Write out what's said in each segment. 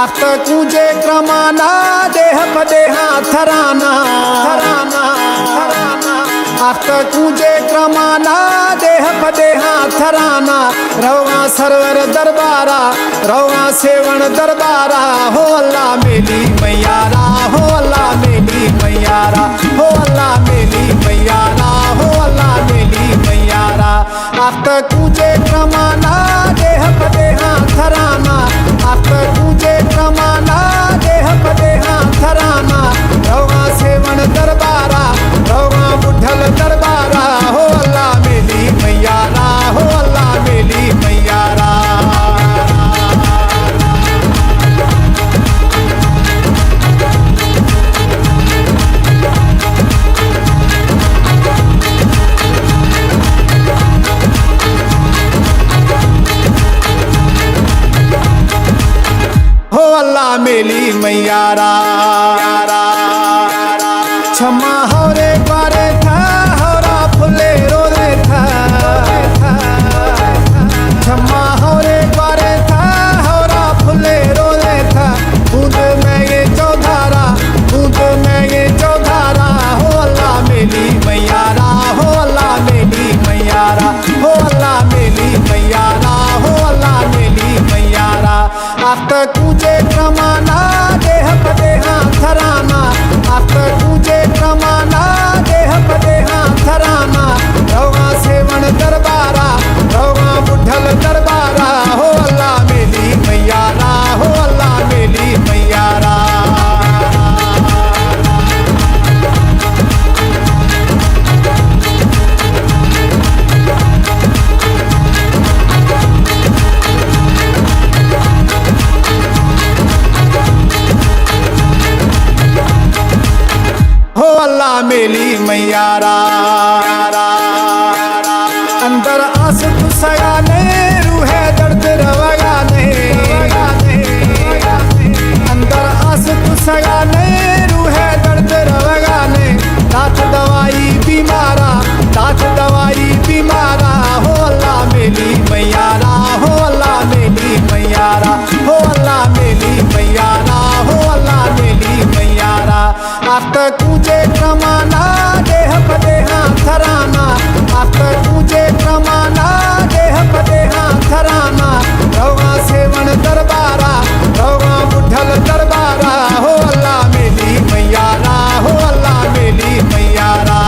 आख कूजे क्रमाना देह पदेहा थराना थराना थराना आख कूजे क्रमाना देह पदेहा थराना रवा सरवर दरबारा रवा सेवण दरबारा हो अल्लाह मेली मैयारा हो अल्लाह मेली मैयारा हो अल्लाह मेली मैयारा हो अल्लाह मेली मैयारा आख कूजे क्रमाना देह पदेहा थराना आख कूजे क्रमाना देह पदेहा थराना रवा सेवण दरबारा रवा बुढ़ल दरबारा हो अल्लाह मेली मैयारा हो अल्लाह मेली मैयारा हो अल्लाह मेली मैयारा क्षमा हौरे पारे था हौरा फुले रोले था क्षमा हौरे पारे था हौरा फुले रोले था बूंद में ये चौधारा बूंद में ये चौधारा हो अल्लाह मेली मैयारा हो अल्लाह मेली मैयारा हो अल्लाह मेली मैयारा हो अल्लाह मेली मैयारा आख कूजे क्रमाना देह पदेहा थराना आख कूजे क्रमाना देह पदेहा थराना रवा सेवण दरबारा रवा बुढ़ल दरबारा हो अल्लाह मेली मैयारा हो अल्लाह मेली मैयारा हो अल्लाह मेली मैयारा अंदर आस सगा ने रूहे दर्द रवगा ने अंदर आस सगा ने रूहे दर्द रवगा ने दात दवाई बीमारा दात दवाई बीमारा हो अल्लाह मेली मैयारा हो अल्लाह मेली मैयारा हो अल्लाह मेली मैयारा हो अल्लाह मेली मैयारा आख कूजे क्रमाना देह पदेहा थराना आख कूजे क्रमाना देह पदेहा थराना रवा सेवण दरबारा रवा बुढ़ल दरबारा हो अल्लाह मेली मैयारा हो अल्लाह मेली मैयारा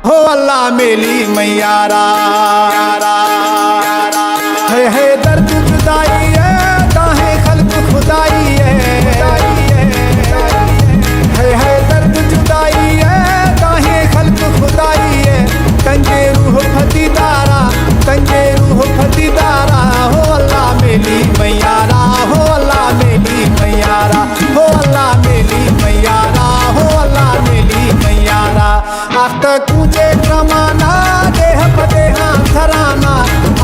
हो अल्लाह मेली मैयारा है दर्द जुदाई है ताहे खल्क खुदाई है दर्द जुदाई है ताहे खल्क खुदाई है तंगे रूह फतीदारा तंगे रूह फतीदारा हो अल्लाह मेली मैयारा हो अल्लाह मेली मैयारा हो अल्लाह मेली मैयारा हो अल्लाह मेली मैयारा आख कूजे क्रमाना देह पदेहा थराना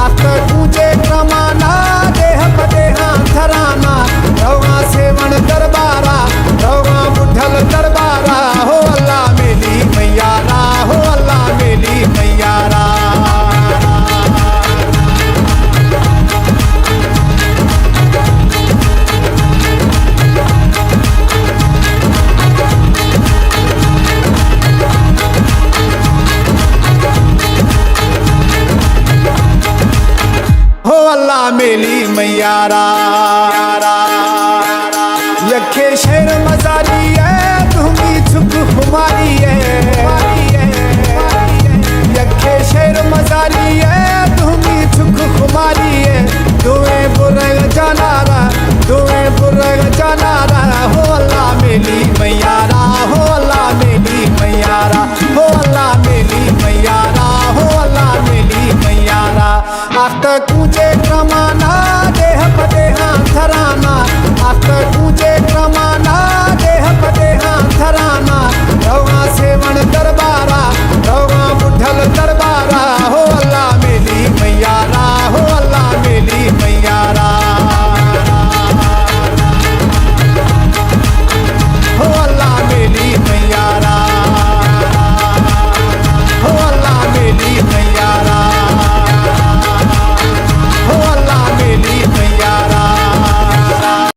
आख कूजे क्रमाना देह पदेहा थराना रवा सेवण दरबारा रवा बुढ़ल दरबारा हो अल्लाह मेली मैयारा हो अल्लाह मेली मैयारा हो अल्लाह मेली मैयारा यखे शेर मजारी है तुम्ही छुप खुमारी है यखे शेर मजारी है तुम्ही छुप खुमारी है दुए बुरग जानारा दुए बुरग जानारा हो अल्लाह मेली मैयारा हो अल्लाह मेली मैयारा हो अल्लाह मेली मैयारा हो अल्लाह मेली मैयारा आख कूजे